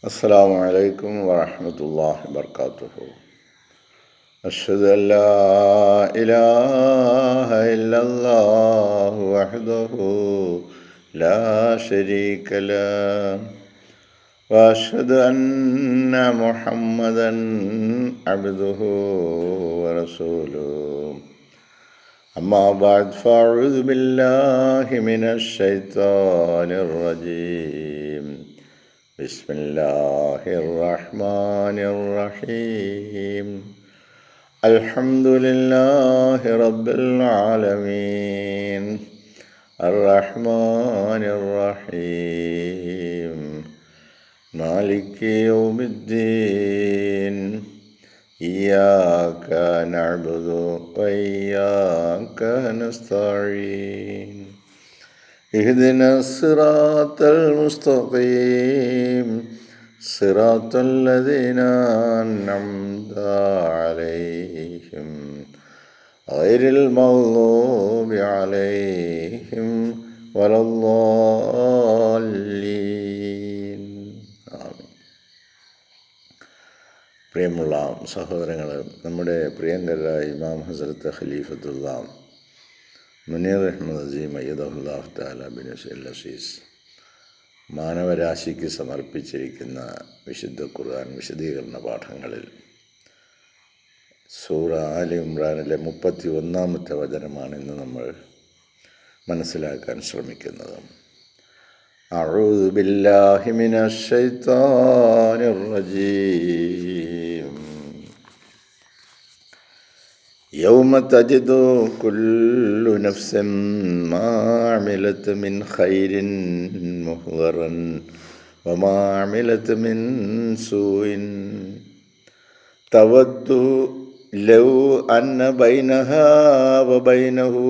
السلام عليكم ورحمة الله وبركاته. أشهد أن لا إله إلا الله وحده لا شريك له وأشهد أن محمدا عبده ورسوله. أما بعد فأعوذ بالله من الشيطان الرجيم. بسم الله الرحمن الرحيم. الحمد لله رب العالمين الرحمن الرحيم مالك يوم الدين إياك نعبد وإياك نستعين اهدنا الصراط المستقيم صراط الذين أنعمت عليهم غير المغضوب عليهم ولا الضالين. ആമീൻ. പ്രിയമുള്ള സഹോദരങ്ങളെ, നമ്മുടെ പ്രിയങ്കരായ ഇമാം ഹസ്രത്ത് ഖലീഫത്തുള്ള മുനീർ അഹ്മദ് അസീം അയ്യദഹുല്ലാഹു തആല ബിൻ അൽ അസീസ് മാനവരാശിക്ക് സമർപ്പിച്ചിരിക്കുന്ന വിശുദ്ധ ഖുർആൻ വിശദീകരണ പാഠങ്ങളിൽ സൂറ ആലി ഇമ്രാനിലെ 31-ാമത്തെ വചനമാണ് ഇന്ന് നമ്മൾ മനസ്സിലാക്കാൻ ശ്രമിക്കുന്നത്. അഊദു ബില്ലാഹി മിനശ് ശൈത്വാനിർ റജീം. യൗമ തജിദു കുല്ലു നഫ്സിൻ മാ അമിലത് മിൻ ഖൈരിൻ മുഹ്ദറൻ വമാ അമിലത് മിൻ സൂഇൻ തവദ്ദു ലൗ അന്ന ബൈനഹാ വബൈനഹു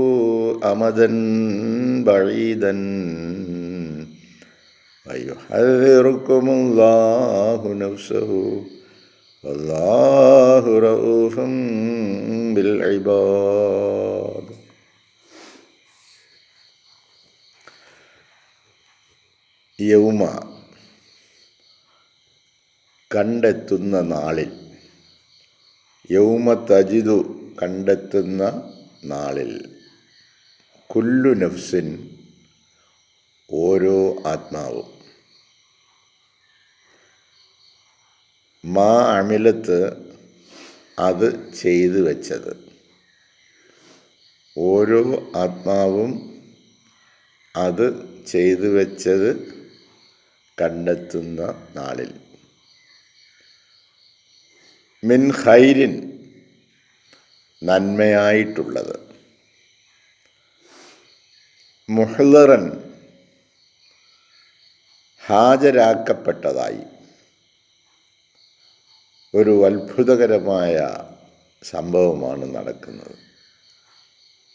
അമദൻ ബഈദൻ വയുഹദ്ദിറുകുമുല്ലാഹു നഫ്സഹു വല്ലാഹു റഊഫും ബിൽ ഇബാദ്. യൗമ കണ്ടെത്തുന്ന നാളിൽ, യൗമ തജിദു കണ്ടെത്തുന്ന നാളിൽ, കുല്ലു നഫ്സിൻ ഓരോ ആത്മാവും, മാ അമിലത്ത് അത് ചെയ്തു വെച്ചത്, ഓരോ ആത്മാവും അത് ചെയ്തു വെച്ചത് കണ്ടെത്തുന്ന നാളിൽ, മിൻ ഖൈരിൻ നന്മയായിട്ടുള്ളത്, മുഹ്ദറൻ ഹാജരാക്കപ്പെട്ടതായി. ഒരു അത്ഭുതകരമായ സംഭവമാണ് നടക്കുന്നത്.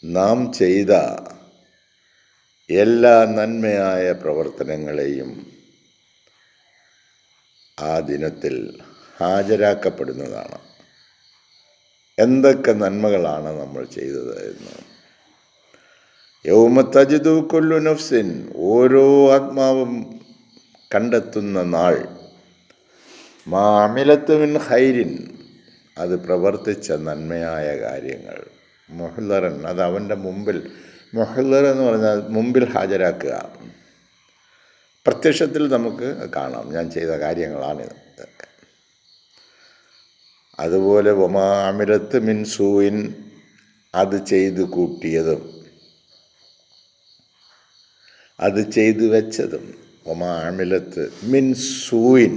നാം ചെയ്ത എല്ലാ നന്മയായ പ്രവർത്തനങ്ങളെയും ആ ദിനത്തിൽ ഹാജരാക്കപ്പെടുന്നതാണ്. എന്തൊക്കെ നന്മകളാണ് നമ്മൾ ചെയ്തത് എന്ന്. യൗമ തജിദു കുല്ലു നഫ്സിൻ ഓരോ ആത്മാവും കണ്ടെത്തുന്ന നാൾ, മാ അമിലത്ത് മിൻ ഖൈരിൻ അത് പ്രവർത്തിച്ച നന്മയായ കാര്യങ്ങൾ, മുഹ്ദറൻ അത് അവൻ്റെ മുമ്പിൽ, മുഹ്ദർ എന്ന് പറഞ്ഞാൽ മുമ്പിൽ ഹാജരാക്കുക. പ്രത്യക്ഷത്തിൽ നമുക്ക് കാണാം ഞാൻ ചെയ്ത കാര്യങ്ങളാണിത്. അതുപോലെ വമാ അമിലത്ത് മിൻ സൂയിൻ അത് ചെയ്തു കൂട്ടിയതും അത് ചെയ്തു വെച്ചതും, വമാ അമിലത്ത് മിൻ സൂയിൻ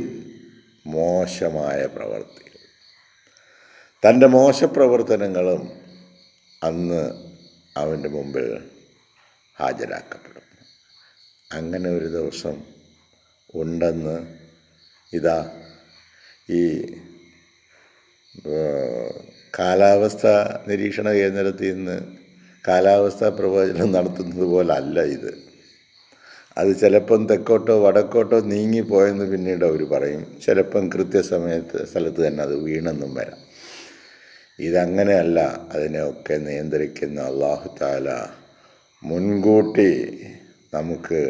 മോശമായ പ്രവർത്തികൾ, തൻ്റെ മോശപ്രവർത്തനങ്ങളും അന്ന് അവൻ്റെ മുമ്പിൽ ഹാജരാക്കപ്പെടും. അങ്ങനെ ഒരു ദിവസം ഉണ്ടെന്ന് ഇതാ ഈ കാലാവസ്ഥ നിരീക്ഷണ കേന്ദ്രത്തിൽ നിന്ന് കാലാവസ്ഥാ പ്രവചനം നടത്തുന്നത് പോലല്ല ഇത്. അത് ചിലപ്പം തെക്കോട്ടോ വടക്കോട്ടോ നീങ്ങിപ്പോയെന്ന് പിന്നീട് അവർ പറയും. ചിലപ്പം കൃത്യസമയത്ത് സ്ഥലത്ത് തന്നെ അത് വീണെന്നും വരാം. ഇതങ്ങനെയല്ല. അതിനെയൊക്കെ നിയന്ത്രിക്കുന്ന അല്ലാഹു തആല മുൻകൂട്ടി നമുക്ക്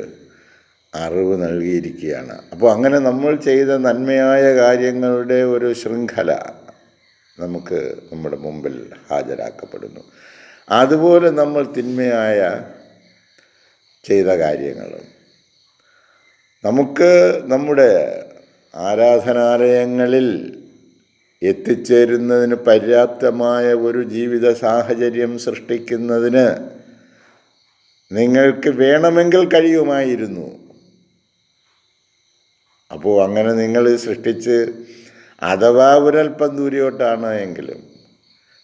അറിവ് നൽകിയിരിക്കുകയാണ്. അപ്പോൾ അങ്ങനെ നമ്മൾ ചെയ്ത നന്മയായ കാര്യങ്ങളുടെ ഒരു ശൃംഖല നമുക്ക് നമ്മുടെ മുമ്പിൽ ഹാജരാക്കപ്പെടുന്നു. അതുപോലെ നമ്മൾ തിന്മയായ ചെയ്ത കാര്യങ്ങൾ നമുക്ക് നമ്മുടെ ആരാധനാലയങ്ങളിൽ എത്തിച്ചേരുന്നതിന് പര്യാപ്തമായ ഒരു ജീവിത സാഹചര്യം സൃഷ്ടിക്കുന്നതിന് നിങ്ങൾക്ക് വേണമെങ്കിൽ കഴിയുമായിരുന്നു. അപ്പോൾ അങ്ങനെ നിങ്ങൾ സൃഷ്ടിച്ച് അഥവാ ഒരൽപ്പം ദൂരെയോട്ടാണ് എങ്കിലും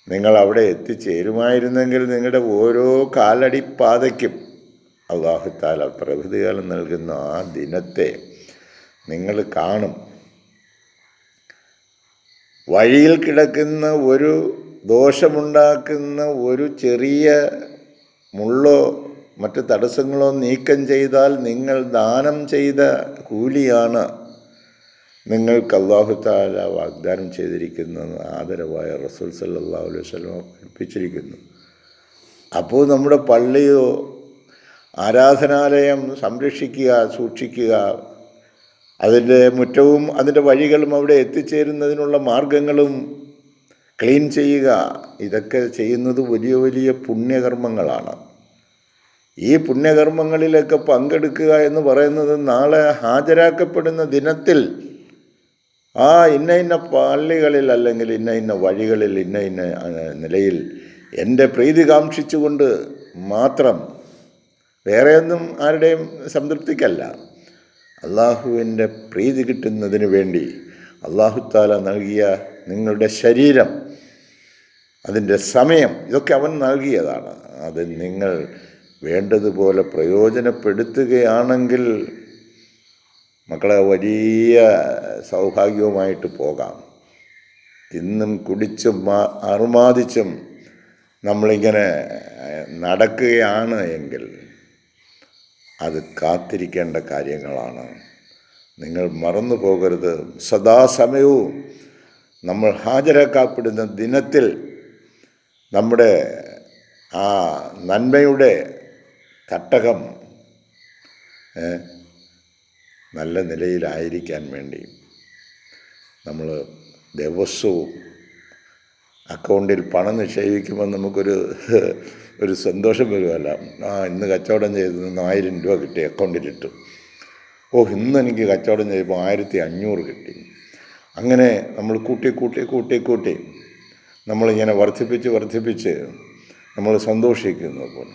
നിങ്ങൾ അവിടെ എത്തിച്ചേരുമായിരുന്നെങ്കിൽ നിങ്ങളുടെ ഓരോ കാലടിപ്പാതയ്ക്കും അല്ലാഹു തആല പ്രകൃതികാലം നൽകുന്ന ആ ദിനത്തെ നിങ്ങൾ കാണും. വഴിയിൽ കിടക്കുന്ന ഒരു ദോഷമുണ്ടാക്കുന്ന ഒരു ചെറിയ മുള്ളോ മറ്റ് തടസ്സങ്ങളോ നീക്കം ചെയ്താൽ നിങ്ങൾ ദാനം ചെയ്ത കൂലിയാണ് നിങ്ങൾക്ക് അല്ലാഹു തആല വാഗ്ദാനം ചെയ്തിരിക്കുന്നത് ആദരവായ റസൂൽ സല്ലല്ലാഹു അലൈഹി വസല്ലം പഠിപ്പിച്ചിരിക്കുന്നു. അപ്പോൾ നമ്മുടെ പള്ളിയോ ആരാധനാലയം സംരക്ഷിക്കുക, സൂക്ഷിക്കുക, അതിൻ്റെ മുറ്റവും അതിൻ്റെ വഴികളും അവിടെ എത്തിച്ചേരുന്നതിനുള്ള മാർഗങ്ങളും ക്ലീൻ ചെയ്യുക, ഇതൊക്കെ ചെയ്യുന്നത് വലിയ വലിയ പുണ്യകർമ്മങ്ങളാണ്. ഈ പുണ്യകർമ്മങ്ങളിലൊക്കെ പങ്കെടുക്കുക എന്ന് പറയുന്നത് നാളെ ഹാജരാക്കപ്പെടുന്ന ദിനത്തിൽ ആ ഇന്ന പള്ളികളിൽ അല്ലെങ്കിൽ ഇന്ന വഴികളിൽ ഇന്ന നിലയിൽ എൻ്റെ പ്രീതി കാക്ഷിച്ചുകൊണ്ട് മാത്രം, വേറെയൊന്നും ആരുടെയും സംതൃപ്തിക്കല്ല, അള്ളാഹുവിൻ്റെ പ്രീതി കിട്ടുന്നതിന് വേണ്ടി അല്ലാഹു തആല നൽകിയ നിങ്ങളുടെ ശരീരം, അതിൻ്റെ സമയം, ഇതൊക്കെ അവൻ നൽകിയതാണ്. അത് നിങ്ങൾ വേണ്ടതുപോലെ പ്രയോജനപ്പെടുത്തുകയാണെങ്കിൽ മക്കളെ വലിയ സൗഭാഗ്യവുമായിട്ട് പോകാം. തിന്നും കുടിച്ചും അറുമാദിച്ചും നമ്മളിങ്ങനെ നടക്കുകയാണ് എങ്കിൽ അത് കാത്തിരിക്കേണ്ട കാര്യങ്ങളാണ്. നിങ്ങൾ മറന്നു പോകരുത്. സദാസമയവും നമ്മൾ ഹാജരാക്കപ്പെടുന്ന ദിനത്തിൽ നമ്മുടെ ആ നന്മയുടെ തട്ടകം നല്ല നിലയിലായിരിക്കാൻ വേണ്ടി നമ്മൾ ദിവസവും അക്കൗണ്ടിൽ പണം നിക്ഷേപിക്കുമ്പോൾ നമുക്കൊരു സന്തോഷം വരുമല്ല. ഇന്ന് കച്ചവടം ചെയ്തത് 1000 രൂപ കിട്ടി, അക്കൗണ്ടിലിട്ടു. ഇന്ന് എനിക്ക് കച്ചവടം ചെയ്തപ്പോൾ 1500 കിട്ടി. അങ്ങനെ നമ്മൾ കൂട്ടി നമ്മളിങ്ങനെ വർദ്ധിപ്പിച്ച് നമ്മൾ സന്തോഷിക്കുന്നു. അപ്പോൾ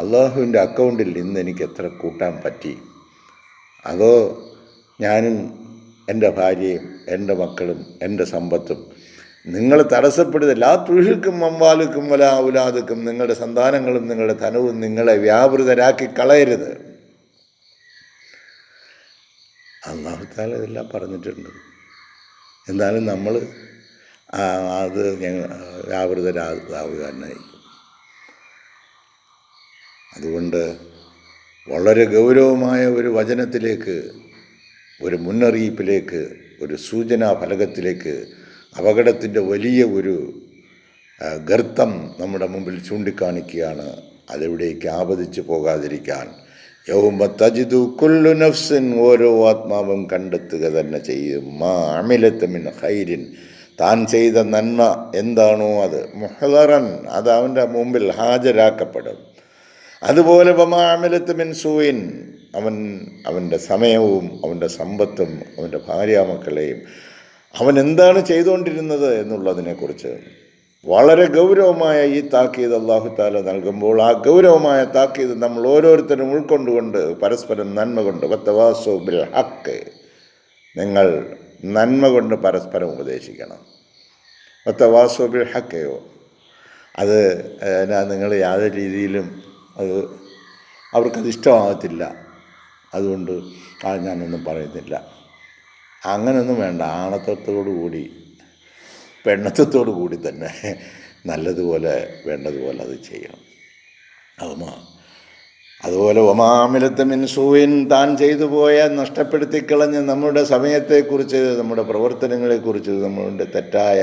അള്ളാഹുവിൻ്റെ അക്കൗണ്ടിൽ ഇന്ന് എനിക്ക് എത്ര കൂട്ടാൻ പറ്റി, അതോ ഞാനും എൻ്റെ ഭാര്യയും എൻ്റെ മക്കളും എൻ്റെ സമ്പത്തും നിങ്ങൾ തടസ്സപ്പെടുത്ത ലാ തുൽഹിക്കും അംവാലുക്കും വലാ ഔലാദുക്കും, നിങ്ങളുടെ സന്താനങ്ങളും നിങ്ങളുടെ ധനവും നിങ്ങളെ വ്യാപൃതരാക്കി കളയരുത്. അല്ലാഹു തആല ഇതെല്ലാം പറഞ്ഞിട്ടുണ്ട്. എന്നാലും നമ്മൾ അത് വ്യാപൃതരാകുക തന്നെയായിരിക്കും. അതുകൊണ്ട് വളരെ ഗൗരവമായ ഒരു വചനത്തിലേക്ക്, ഒരു മുന്നറിയിപ്പിലേക്ക്, ഒരു സൂചനാ ഫലകത്തിലേക്ക്, അപകടത്തിൻ്റെ വലിയ ഒരു ഗർത്തം നമ്മുടെ മുമ്പിൽ ചൂണ്ടിക്കാണിക്കുകയാണ്. അതെവിടേക്ക് ആപതിച്ചു പോകാതിരിക്കാൻ യൗമ തജിദു കുല്ലു നഫ്സിൻ, ഓരോ ആത്മാവും കണ്ടെത്തുക തന്നെ ചെയ്യും, മാ അമിലത്ത് മിൻ ഖൈരിൻ, താൻ ചെയ്ത നന്മ എന്താണോ അത്, മുഹ്ളറൻ, അത് അവൻ്റെ മുമ്പിൽ ഹാജരാക്കപ്പെടും. അതുപോലെ വമാ അമിലത്ത് മിൻ സൂയിൻ, അവൻ്റെ സമയവും അവൻ്റെ സമ്പത്തും അവൻ്റെ ഭാര്യാമക്കളെയും അവൻ എന്താണ് ചെയ്തുകൊണ്ടിരുന്നത് എന്നുള്ളതിനെക്കുറിച്ച് വളരെ ഗൗരവമായ ഈ താക്കീത് അല്ലാഹു തആല നൽകുമ്പോൾ, ആ ഗൗരവമായ താക്കീത് നമ്മൾ ഓരോരുത്തരും ഉൾക്കൊണ്ടുകൊണ്ട് പരസ്പരം നന്മ കൊണ്ട്, വത്തവാസൗ ബിൽ ഹഖ്, നിങ്ങൾ നന്മ കൊണ്ട് പരസ്പരം ഉപദേശിക്കണം. വത്തവാസൗ ബിൽ ഹഖയോ, അത് നിങ്ങൾ യാതൊരു രീതിയിലും അവർക്കത് ഇഷ്ടമാകത്തില്ല, അതുകൊണ്ട് ഞാനൊന്നും പറയുന്നില്ല, അങ്ങനെയൊന്നും വേണ്ട. ആണത്തത്തോടു കൂടി പെണ്ണത്തത്തോടു കൂടി തന്നെ നല്ലതുപോലെ വേണ്ടതുപോലെ അത് ചെയ്യണം. അതുപോലെ ഒമാമിലത്ത് മിൻ സൂയിൻ, താൻ ചെയ്തു പോയ നഷ്ടപ്പെടുത്തിക്കളഞ്ഞ് നമ്മുടെ സമയത്തെക്കുറിച്ച്, നമ്മുടെ പ്രവർത്തനങ്ങളെക്കുറിച്ച്, നമ്മളുടെ തെറ്റായ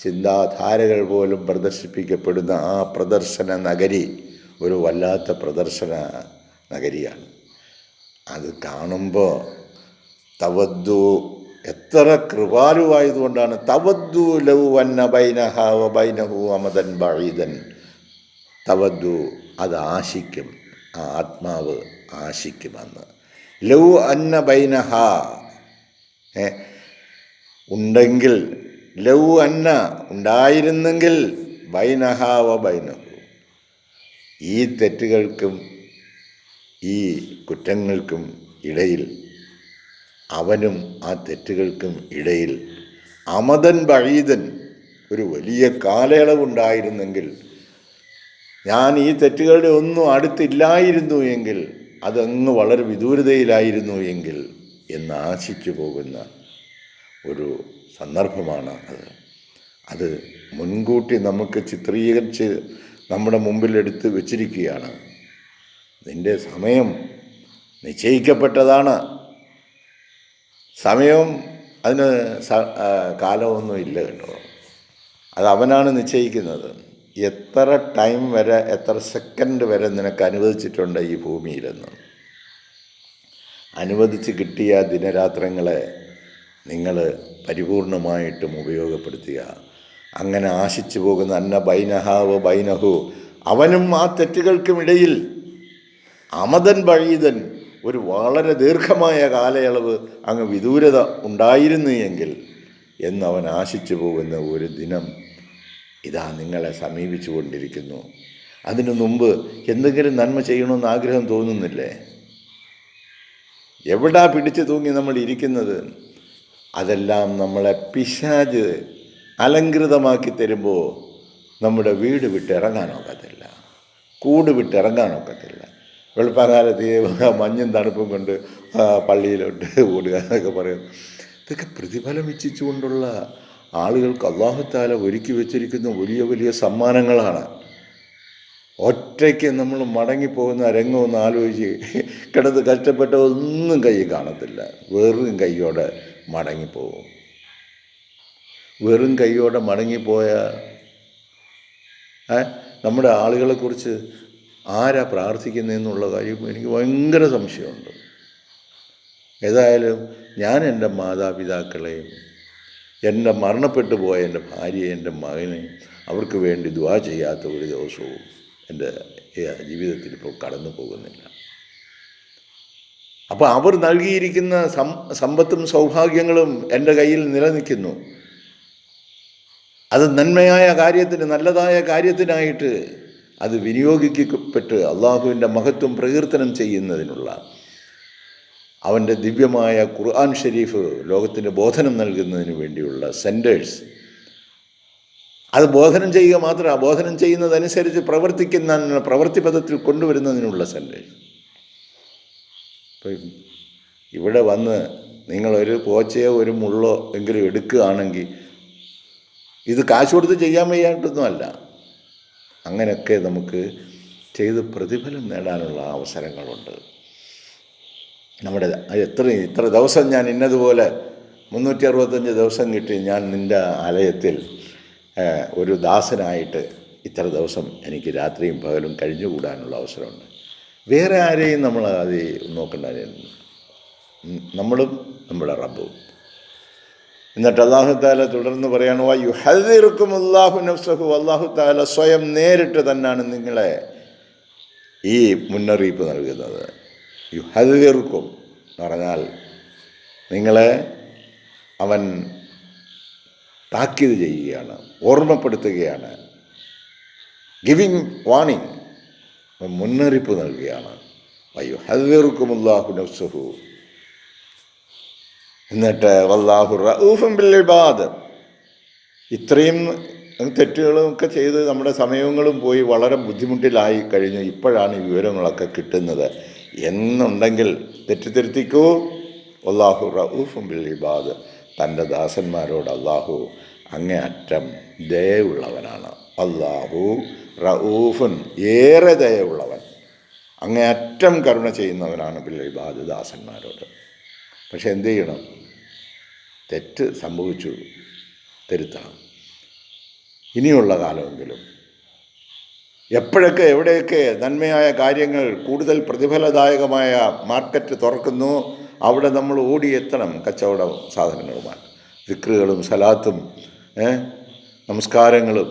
ചിന്താധാരകൾ പോലും പ്രദർശിപ്പിക്കപ്പെടുന്ന ആ പ്രദർശന നഗരി ഒരു വല്ലാത്ത പ്രദർശന നഗരിയാണ്. അത് കാണുമ്പോൾ തവദ്ദു, എത്ര കൃപാലുവായതുകൊണ്ടാണ്. തവദ്ദു ലൗ അന്ന ബൈനഹ വ ബൈനഹു അമദൻ ബഈദൻ. തവദ്ദു, അത് ആശിക്കും, ആ ആത്മാവ് ആശിക്കുമെന്ന്. ലൗ അന്ന ബൈനഹ, ഉണ്ടെങ്കിൽ, ലൗ അന്ന ഉണ്ടായിരുന്നെങ്കിൽ, ബൈനഹ വ ബൈനഹു, ഈ തെറ്റുകൾക്കും ഈ കുറ്റങ്ങൾക്കും ഇടയിൽ, അവനും ആ തെറ്റുകൾക്കും ഇടയിൽ, അമദൻ ബഈദൻ, ഒരു വലിയ കാലയളവുണ്ടായിരുന്നെങ്കിൽ, ഞാൻ ഈ തെറ്റുകളുടെ ഒന്നും അടുത്തില്ലായിരുന്നു എങ്കിൽ, അതങ്ങ് വളരെ വിദൂരതയിലായിരുന്നു എങ്കിൽ എന്ന് ആശിച്ചു പോകുന്ന ഒരു സന്ദർഭമാണ് അത്. അത് മുൻകൂട്ടി നമുക്ക് ചിത്രീകരിച്ച് നമ്മുടെ മുമ്പിൽ എടുത്ത് വച്ചിരിക്കുകയാണ്. നിൻ്റെ സമയം നിശ്ചയിക്കപ്പെട്ടതാണ്. സമയം അതിന് കാലമൊന്നും ഇല്ല കേട്ടോ. അത് അവനാണ് നിശ്ചയിക്കുന്നത്. എത്ര ടൈം വരെ, എത്ര സെക്കൻഡ് വരെ നിനക്ക് അനുവദിച്ചിട്ടുണ്ട് ഈ ഭൂമിയിലെന്ന്. അനുവദിച്ച് കിട്ടിയ ദിനരാത്രങ്ങളെ നിങ്ങൾ പരിപൂർണമായിട്ടും ഉപയോഗപ്പെടുത്തുക. അങ്ങനെ ആശിച്ചു പോകുന്ന അന്ന ബൈനഹാവ് ബൈനഹു, അവനും ആ തെറ്റുകൾക്കുമിടയിൽ അമദൻ ബഈദൻ, ഒരു വളരെ ദീർഘമായ കാലയളവ് അങ്ങ് വിദൂരത ഉണ്ടായിരുന്നു എങ്കിൽ എന്നവൻ ആശിച്ചു പോകുന്ന ഒരു ദിനം ഇതാ നിങ്ങളെ സമീപിച്ചു കൊണ്ടിരിക്കുന്നു. അതിനു മുമ്പ് എന്തെങ്കിലും നന്മ ചെയ്യണമെന്ന് ആഗ്രഹം തോന്നുന്നില്ലേ? എവിടാ പിടിച്ചു തൂങ്ങി നമ്മൾ ഇരിക്കുന്നത്? അതെല്ലാം നമ്മളെ പിശാച് അലങ്കൃതമാക്കി തരുമ്പോൾ നമ്മുടെ വീട് വിട്ടിറങ്ങാനൊക്കത്തില്ല, കൂട് വിട്ടിറങ്ങാനൊക്കത്തില്ല. വെളുപ്പാകാലത്ത് മഞ്ഞും തണുപ്പും കൊണ്ട് പള്ളിയിലോട്ട് ഓടുക എന്നൊക്കെ പറയും. ഇതൊക്കെ പ്രതിഫലം ഇച്ഛിച്ചുകൊണ്ടുള്ള ആളുകൾക്ക് അല്ലാഹു തആല ഒരുക്കി വെച്ചിരിക്കുന്ന വലിയ വലിയ സമ്മാനങ്ങളാണ്. ഒറ്റയ്ക്ക് നമ്മൾ മടങ്ങിപ്പോകുന്ന രംഗമൊന്ന് ആലോചിച്ച്, കിടന്ന് കഷ്ടപ്പെട്ട ഒന്നും കയ്യിൽ കാണത്തില്ല, വെറും കൈയോടെ മടങ്ങിപ്പോകും. വെറും കൈയോടെ മടങ്ങിപ്പോയ നമ്മുടെ ആളുകളെക്കുറിച്ച് ആരാ പ്രാർത്ഥിക്കുന്നതെന്നുള്ള കാര്യം എനിക്ക് ഭയങ്കര സംശയമുണ്ട്. ഏതായാലും ഞാൻ എൻ്റെ മാതാപിതാക്കളെയും എൻ്റെ മരണപ്പെട്ടു പോയ എൻ്റെ ഭാര്യയും എൻ്റെ മകനെയും അവർക്ക് വേണ്ടി ദുആ ചെയ്യാത്ത ഒരു ദിവസവും എൻ്റെ ജീവിതത്തിൽ ഇപ്പോൾ കടന്നു പോകുന്നില്ല. അപ്പോൾ അവർ നൽകിയിരിക്കുന്ന സമ്പത്തും സൗഭാഗ്യങ്ങളും എൻ്റെ കയ്യിൽ നിലനിൽക്കുന്നു. അത് നന്മയായ കാര്യത്തിന്, നല്ലതായ കാര്യത്തിനായിട്ട് അത് വിനിയോഗിക്കപ്പെട്ട് അള്ളാഹുവിൻ്റെ മഹത്വം പ്രകീർത്തനം ചെയ്യുന്നതിനുള്ള അവൻ്റെ ദിവ്യമായ ഖുർആൻ ഷരീഫ് ലോകത്തിന് ബോധനം നൽകുന്നതിന് വേണ്ടിയുള്ള സെൻറ്റേഴ്സ്, അത് ബോധനം ചെയ്യുക മാത്രമല്ല, ബോധനം ചെയ്യുന്നതനുസരിച്ച് പ്രവൃത്തിപഥത്തിൽ കൊണ്ടുവരുന്നതിനുള്ള സെൻറ്റേഴ്സ്. ഇപ്പം ഇവിടെ വന്ന് നിങ്ങളൊരു പോച്ചയോ ഒരു മുള്ളോ എങ്കിലും എടുക്കുകയാണെങ്കിൽ ഇത് കാശ് കൊടുത്ത് ചെയ്യാൻ വയ്യായിട്ടൊന്നുമല്ല. അങ്ങനെയൊക്കെ നമുക്ക് ചെയ്ത് പ്രതിഫലം നേടാനുള്ള അവസരങ്ങളുണ്ട്. നമ്മുടെ ഇത്ര ദിവസം ഞാൻ ഇന്നതുപോലെ 365 ദിവസം കിട്ടി ഞാൻ നിൻ്റെ ആലയത്തിൽ ഒരു ദാസനായിട്ട് ഇത്ര ദിവസം എനിക്ക് രാത്രിയും പകലും കഴിഞ്ഞുകൂടാനുള്ള അവസരമുണ്ട്. വേറെ ആരെയും നമ്മൾ അത് നോക്കേണ്ട, നമ്മളും നമ്മുടെ റബ്ബും. എന്നിട്ട് അല്ലാഹു തആല തുടർന്ന് പറയാണ്, വയുഹദ്ദിറുക്കുമുല്ലാഹു നഫ്സഹു, അല്ലാഹു തആല സ്വയം നേരിട്ട് തന്നെയാണ് നിങ്ങളെ ഈ മുന്നറിയിപ്പ് നൽകുന്നത്. യുഹദ്ദിറുക്കും എന്ന് പറഞ്ഞാൽ നിങ്ങളെ അവൻ താക്കീത് ചെയ്യുകയാണ്, ഓർമ്മപ്പെടുത്തുകയാണ്, ഗിവിങ് വാണിംഗ്, മുന്നറിയിപ്പ് നൽകുകയാണ്. വയുഹദ്ദിറുക്കുമുല്ലാഹു നഫ്സഹു. എന്നിട്ട് വല്ലാഹു റഊഫും ബിൽ ഇബാദ്. ഇത്രയും തെറ്റുകളും ഒക്കെ ചെയ്ത് നമ്മുടെ സമയങ്ങളും പോയി വളരെ ബുദ്ധിമുട്ടിലായി കഴിഞ്ഞു. ഇപ്പോഴാണ് ഈ വിവരങ്ങളൊക്കെ കിട്ടുന്നത് എന്നുണ്ടെങ്കിൽ തെറ്റിദ്ധരുത്തിക്കൂ. വല്ലാഹു റഊഫും ബിൽ ഇബാദ്. തൻ്റെ ദാസന്മാരോട് അല്ലാഹു അങ്ങേയറ്റം ദയയുള്ളവനാണ്. അല്ലാഹു റഊഫുൻ, ഏറെ ദയയുള്ളവൻ, അങ്ങേയറ്റം കരുണ ചെയ്യുന്നവനാണ് ബിൽ ഇബാദ്, ദാസന്മാരോട്. പക്ഷെ എന്ത് ചെയ്യണം? തെറ്റ് സംഭവിച്ചു, തിരുത്തണം. ഇനിയുള്ള കാലമെങ്കിലും എപ്പോഴൊക്കെ എവിടെയൊക്കെ നന്മയായ കാര്യങ്ങൾ കൂടുതൽ പ്രതിഫലദായകമായ മാർക്കറ്റ് തുറക്കുന്നു, അവിടെ നമ്മൾ ഓടിയെത്തണം കച്ചവട സാധനങ്ങളുമായി. ദിക്റുകളും സലാത്തും നമസ്കാരങ്ങളും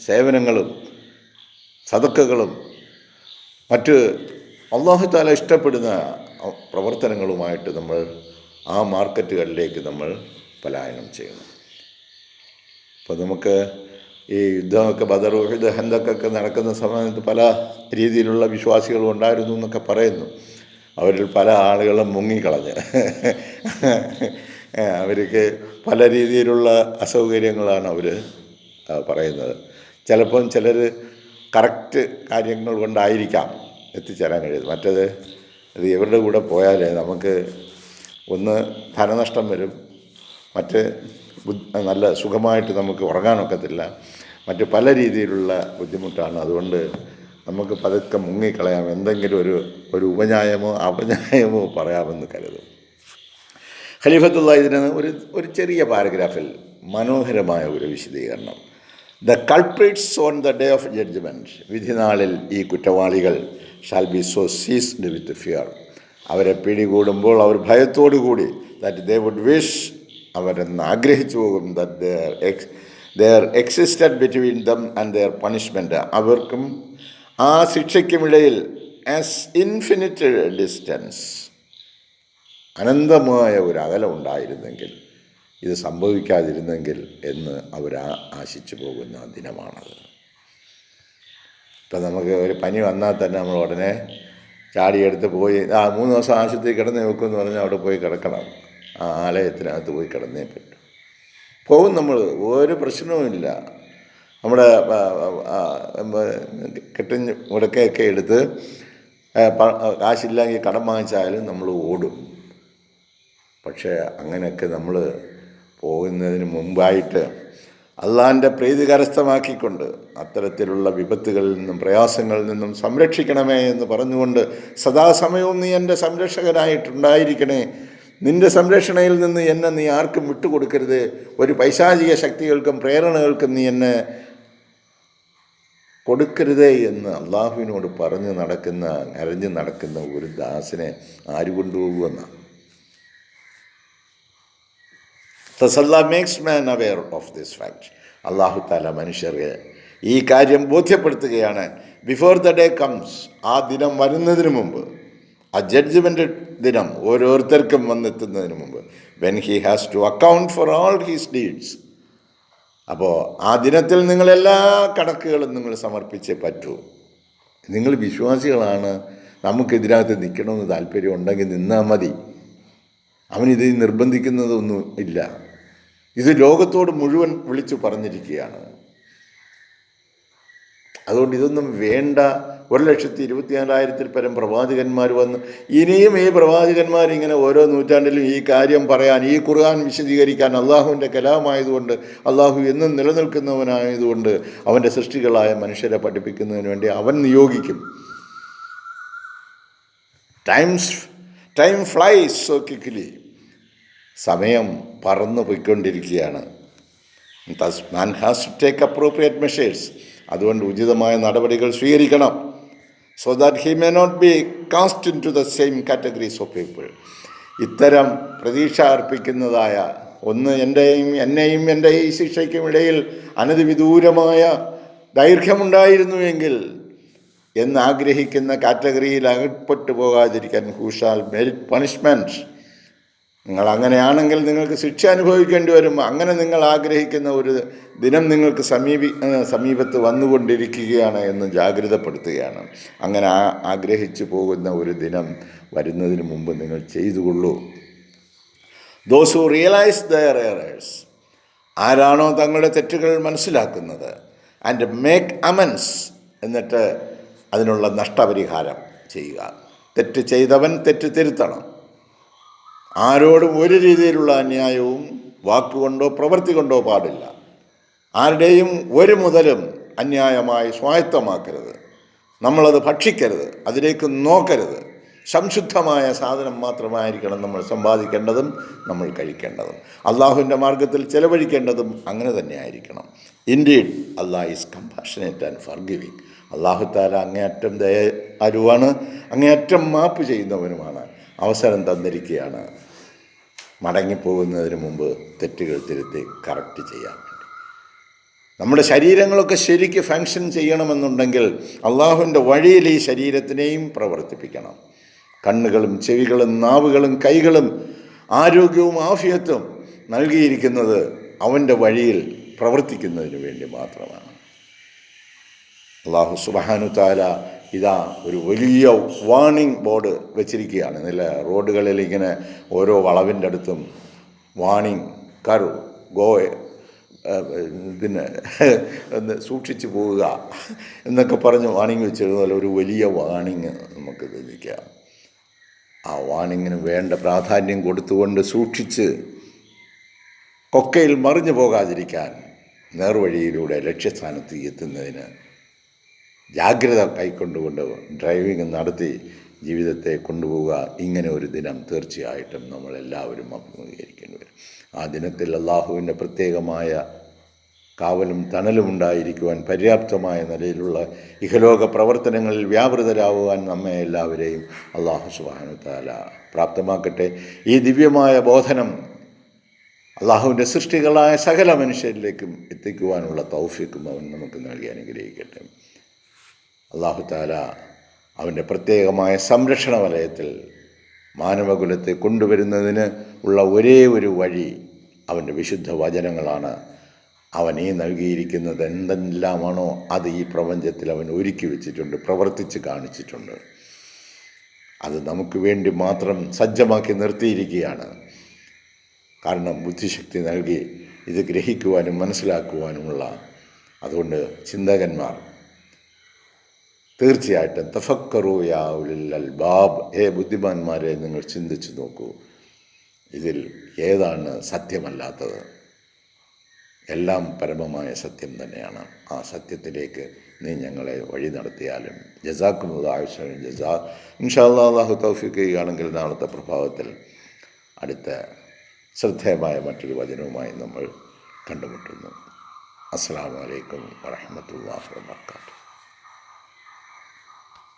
സേവനങ്ങളും സദക്കകളും മറ്റ് അല്ലാഹു തആല ഇഷ്ടപ്പെടുന്ന പ്രവർത്തനങ്ങളുമായിട്ട് നമ്മൾ ആ മാർക്കറ്റുകളിലേക്ക് നമ്മൾ പലായനം ചെയ്യണം. അപ്പോൾ നമുക്ക് ഈ യുദ്ധമൊക്കെ ബദർ, ഉഹദ്, ഹന്തക്കൊക്കെ നടക്കുന്ന സമയത്ത് പല രീതിയിലുള്ള വിശ്വാസികളും ഉണ്ടായിരുന്നു എന്നൊക്കെ പറയുന്നു. അവരിൽ പല ആളുകളും മുങ്ങിക്കളഞ്ഞ് അവർക്ക് പല രീതിയിലുള്ള അസൗകര്യങ്ങളാണ് അവർ പറയുന്നത്. ചിലപ്പം ചിലർ കറക്റ്റ് കാര്യങ്ങൾ കൊണ്ടായിരിക്കാം എത്തിച്ചേരാൻ കഴിയുന്നത്. മറ്റത് അത് ഇവരുടെ കൂടെ പോയാൽ നമുക്ക് ഒന്ന് ധനനഷ്ടം വരും, മറ്റ് നല്ല സുഖമായിട്ട് നമുക്ക് ഉറങ്ങാനൊക്കത്തില്ല, മറ്റ് പല രീതിയിലുള്ള ബുദ്ധിമുട്ടാണ്. അതുകൊണ്ട് നമുക്ക് പതുക്കെ മുങ്ങിക്കളയാം, എന്തെങ്കിലും ഒരു ഉപന്യായമോ അപന്യായമോ പറയാമെന്ന് കരുതും. ഖലീഫത്തുള്ള ഇതിന് ഒരു ചെറിയ പാരഗ്രാഫിൽ മനോഹരമായ ഒരു വിശദീകരണം. The culprits on the day of judgement, വിധിനാളിൽ ഈ കുറ്റവാളികൾ shall be so seized with fear, അവരെ പിടികൂടുമ്പോൾ അവർ ഭയത്തോടുകൂടി, ദാറ്റ് ദേ വുഡ് വിഷ്, അവരെന്ന് ആഗ്രഹിച്ചു പോകും, that there existed between them and their punishment, അവർക്കും ആ ശിക്ഷയ്ക്കുമിടയിൽ ആസ് ഇൻഫിനിറ്റ് ഡിസ്റ്റൻസ്, അനന്തമായ ഒരു അകലം ഉണ്ടായിരുന്നെങ്കിൽ, ഇത് സംഭവിക്കാതിരുന്നെങ്കിൽ എന്ന് അവർ ആശിച്ചു പോകുന്ന ദിനമാണത്. ഇപ്പം നമുക്ക് ഒരു പനി വന്നാൽ തന്നെ നമ്മൾ ഉടനെ ചാടിയെടുത്ത് പോയി 3 ദിവസം ആശുപത്രി കിടന്ന് വെക്കുമെന്ന് പറഞ്ഞാൽ അവിടെ പോയി കിടക്കണം, ആ ആലയത്തിനകത്ത് പോയി കിടന്നേ പറ്റും. പോകും നമ്മൾ, ഒരു പ്രശ്നവുമില്ല. നമ്മുടെ കെട്ടിൻ മുടക്കയൊക്കെ എടുത്ത് കാശില്ലെങ്കിൽ കടം വാങ്ങിച്ചാലും നമ്മൾ ഓടും. പക്ഷേ അങ്ങനെയൊക്കെ നമ്മൾ പോകുന്നതിന് മുമ്പായിട്ട് അള്ളാഹിൻ്റെ പ്രീതി കരസ്ഥമാക്കിക്കൊണ്ട് അത്തരത്തിലുള്ള വിപത്തുകളിൽ നിന്നും പ്രയാസങ്ങളിൽ നിന്നും സംരക്ഷിക്കണമേ എന്ന് പറഞ്ഞുകൊണ്ട് സദാസമയവും നീ എൻ്റെ സംരക്ഷകനായിട്ടുണ്ടായിരിക്കണേ, നിൻ്റെ സംരക്ഷണയിൽ നിന്ന് എന്നെ നീ ആർക്കും വിട്ടുകൊടുക്കരുത്, ഒരു പൈശാചിക ശക്തികൾക്കും പ്രേരണകൾക്കും നീ എന്നെ കൊടുക്കരുതേ എന്ന് അള്ളാഹുവിനോട് അരഞ്ഞു നടക്കുന്ന ഒരു ദാസിനെ ആര് കൊണ്ടുപോകുമെന്നാണ്. തസല്ലാ makes man aware of this fact, അള്ളാഹു താല മനുഷ്യരെ ഈ കാര്യം ബോധ്യപ്പെടുത്തുകയാണ്. ബിഫോർ ദ ഡേ കംസ്, ആ ദിനം വരുന്നതിന് മുമ്പ്, ആ ജഡ്ജ്മെൻ്റ് ദിനം ഓരോരുത്തർക്കും വന്നെത്തുന്നതിന് മുമ്പ്, when he has to account for all his deeds, അപ്പോൾ ആ ദിനത്തിൽ നിങ്ങളെല്ലാ കണക്കുകളും നിങ്ങൾ സമർപ്പിച്ചേ പറ്റൂ. നിങ്ങൾ വിശ്വാസികളാണ്, നമുക്കിതിനകത്ത് നിൽക്കണമെന്ന് താല്പര്യം ഉണ്ടെങ്കിൽ നിന്നാൽ മതി. അവനിത് നിർബന്ധിക്കുന്നതൊന്നും ഇല്ല. ഇത് ലോകത്തോട് മുഴുവൻ വിളിച്ചു പറഞ്ഞിരിക്കുകയാണ്. അതുകൊണ്ട് ഇതൊന്നും വേണ്ട. 1,24,000-ൽ പരം പ്രവാചകന്മാർ വന്ന്, ഇനിയും ഈ പ്രവാചകന്മാരിങ്ങനെ ഓരോ നൂറ്റാണ്ടിലും ഈ കാര്യം പറയാൻ, ഈ ഖുർആൻ വിശദീകരിക്കാൻ, അള്ളാഹുവിൻ്റെ കലാമായതുകൊണ്ട്, അള്ളാഹു എന്നും നിലനിൽക്കുന്നവനായതുകൊണ്ട് അവൻ്റെ സൃഷ്ടികളായ മനുഷ്യരെ പഠിപ്പിക്കുന്നതിന് വേണ്ടി അവൻ നിയോഗിക്കും. ടൈം ഫ്ലൈസ് സോ ക്വിക്ക്ലി, സമയം പറന്നു പോയിക്കൊണ്ടിരിക്കുകയാണ്. Man has to take appropriate measures, അതുകൊണ്ട് ഉചിതമായ നടപടികൾ സ്വീകരിക്കണം. So that he may not be cast into the same categories of people. ഇത്തരം പ്രതീക്ഷ അർപ്പിക്കുന്നതായ എന്നെയും എൻ്റെ ഈ ശിക്ഷയ്ക്കും ഇടയിൽ അനധിവിദൂരമായ ദൈർഘ്യമുണ്ടായിരുന്നുവെങ്കിൽ എന്നാഗ്രഹിക്കുന്ന കാറ്റഗറിയിൽ അകപ്പെട്ടു പോകാതിരിക്കാൻ, ഹൂ ഷാൽ മെരിറ്റ് പണിഷ്മെൻറ്റ്, നിങ്ങൾ അങ്ങനെയാണെങ്കിൽ നിങ്ങൾക്ക് ശിക്ഷ അനുഭവിക്കേണ്ടി വരും. അങ്ങനെ നിങ്ങൾ ആഗ്രഹിക്കുന്ന ഒരു ദിനം നിങ്ങൾക്ക് സമീപത്ത് വന്നുകൊണ്ടിരിക്കുകയാണ് എന്ന് ജാഗ്രതപ്പെടുത്തുകയാണ്. അങ്ങനെ ആഗ്രഹിച്ചു പോകുന്ന ഒരു ദിനം വരുന്നതിന് മുമ്പ് നിങ്ങൾ ചെയ്തുകൊള്ളൂ. Those who realise their errors, ആരാണോ തങ്ങളുടെ തെറ്റുകൾ മനസ്സിലാക്കുന്നത്, ആൻഡ് മേക്ക് അമൻസ്, എന്നിട്ട് അതിനുള്ള നഷ്ടപരിഹാരം ചെയ്യുക. തെറ്റ് ചെയ്തവൻ തെറ്റ് തിരുത്തണം. ആരോടും ഒരു രീതിയിലുള്ള അന്യായവും വാക്കുകൊണ്ടോ പ്രവൃത്തി കൊണ്ടോ പാടില്ല. ആരുടെയും ഒരു മുതലും അന്യായമായി സ്വായത്തമാക്കരുത്. നമ്മളത് ഭക്ഷിക്കരുത്, അതിലേക്ക് നോക്കരുത്. സംശുദ്ധമായ സാധനം മാത്രമായിരിക്കണം നമ്മൾ സമ്പാദിക്കേണ്ടതും നമ്മൾ കഴിക്കേണ്ടതും. അള്ളാഹുവിൻ്റെ മാർഗത്തിൽ ചെലവഴിക്കേണ്ടതും അങ്ങനെ തന്നെ ആയിരിക്കണം. Indeed Allah is compassionate and forgiving. അള്ളാഹുത്താല അങ്ങേയറ്റം ദയാലുവാണ്, അങ്ങേയറ്റം മാപ്പ് ചെയ്യുന്നവനുമാണ്. അവസരം തന്നിരിക്കുകയാണ് മടങ്ങിപ്പോകുന്നതിന് മുമ്പ് തെറ്റുകൾ തിരുത്തി കറക്റ്റ് ചെയ്യാൻ വേണ്ടി. നമ്മുടെ ശരീരങ്ങളൊക്കെ ശരിക്ക് ഫങ്ഷൻ ചെയ്യണമെന്നുണ്ടെങ്കിൽ അള്ളാഹുവിൻ്റെ വഴിയിൽ ഈ ശരീരത്തിനെയും പ്രവർത്തിപ്പിക്കണം. കണ്ണുകളും ചെവികളും നാവുകളും കൈകളും ആരോഗ്യവും ആഫിയത്തും നൽകിയിരിക്കുന്നത് അവൻ്റെ വഴിയിൽ പ്രവർത്തിക്കുന്നതിന് വേണ്ടി മാത്രമാണ്. അള്ളാഹു സുബ്ഹാനഹു തആല ഇതാ ഒരു വലിയ വാർണിംഗ് ബോർഡ് വെച്ചിരിക്കുകയാണ്. നല്ല റോഡുകളിൽ ഇങ്ങനെ ഓരോ വളവിൻ്റെ അടുത്തും വാർണിംഗ് കർ ഗോ, പിന്നെ സൂക്ഷിച്ചു പോവുക എന്നൊക്കെ പറഞ്ഞ് വാർണിംഗ് വെച്ചിരുന്നാൽ ഒരു വലിയ വാർണിംഗ് നമുക്ക് ലഭിക്കാം. ആ വാർണിങ്ങിന് വേണ്ട പ്രാധാന്യം കൊടുത്തുകൊണ്ട് സൂക്ഷിച്ച് കൊക്കയിൽ മറിഞ്ഞു പോകാതിരിക്കാൻ, നേർവഴിയിലൂടെ ലക്ഷ്യസ്ഥാനത്ത് എത്തുന്നതിന് ജാഗ്രത കൈക്കൊണ്ടുകൊണ്ട് ഡ്രൈവിംഗ് നടത്തി ജീവിതത്തെ കൊണ്ടുപോവുക. ഇങ്ങനെ ഒരു ദിനം തീർച്ചയായിട്ടും നമ്മളെല്ലാവരും അഭിമുഖീകരിക്കേണ്ടി വരും. ആ ദിനത്തിൽ അള്ളാഹുവിൻ്റെ പ്രത്യേകമായ കാവലും തണലും ഉണ്ടായിരിക്കുവാൻ, പര്യാപ്തമായ നിലയിലുള്ള ഇഹലോക പ്രവർത്തനങ്ങളിൽ വ്യാപൃതരാകുവാൻ നമ്മെ എല്ലാവരെയും അള്ളാഹു സുബ്ഹാനഹു തആല പ്രാപ്തമാക്കട്ടെ. ഈ ദിവ്യമായ ബോധനം അള്ളാഹുവിൻ്റെ സൃഷ്ടികളായ സകല മനുഷ്യരിലേക്കും എത്തിക്കുവാനുള്ള തൗഫീഖും അവൻ നമുക്ക് നൽകി അനുഗ്രഹിക്കട്ടെ. അള്ളാഹു തആല അവൻ്റെ പ്രത്യേകമായ സംരക്ഷണ വലയത്തിൽ മാനവകുലത്തെ കൊണ്ടുവരുന്നതിന് ഉള്ള ഒരേ ഒരു വഴി അവൻ്റെ വിശുദ്ധ വചനങ്ങളാണ്. അവൻ ഈ നൽകിയിരിക്കുന്നത് എന്തെല്ലാമാണോ അത് ഈ പ്രപഞ്ചത്തിൽ അവൻ ഒരുക്കി വെച്ചിട്ടുണ്ട്, പ്രവർത്തിച്ച് കാണിച്ചിട്ടുണ്ട്. അത് നമുക്ക് വേണ്ടി മാത്രം സജ്ജമാക്കി നിർത്തിയിരിക്കുകയാണ്. കാരണം ബുദ്ധിശക്തി നൽകി ഇത് ഗ്രഹിക്കുവാനും മനസ്സിലാക്കുവാനുമുള്ള. അതുകൊണ്ട് ചിന്തകന്മാർ തീർച്ചയായിട്ടും തഫക്കറൂ യാ ഉലിൽ അൽബാബ്, ബുദ്ധിമാന്മാരെ നിങ്ങൾ ചിന്തിച്ചു നോക്കൂ, ഇതിൽ ഏതാണ് സത്യമല്ലാത്തത്? എല്ലാം പരമമായ സത്യം തന്നെയാണ്. ആ സത്യത്തിലേക്ക് നീ ഞങ്ങളെ വഴി നടത്തിയാലും. ജസാക്കുമുല്ലാഹു ഖൈറൻ ജസാ. ഇൻഷാ അല്ലാഹ് അല്ലാഹു തൗഫീഖ് ചെയ്യുകയാണെങ്കിൽ നാളത്തെ പ്രഭാതത്തിൽ അടുത്ത ശ്രദ്ധേയമായ മറ്റൊരു വചനവുമായി നമ്മൾ കണ്ടുമുട്ടുന്നു. അസ്സലാമു അലൈക്കും വറഹ്മത്തുള്ളാഹി വബറകാതുഹു.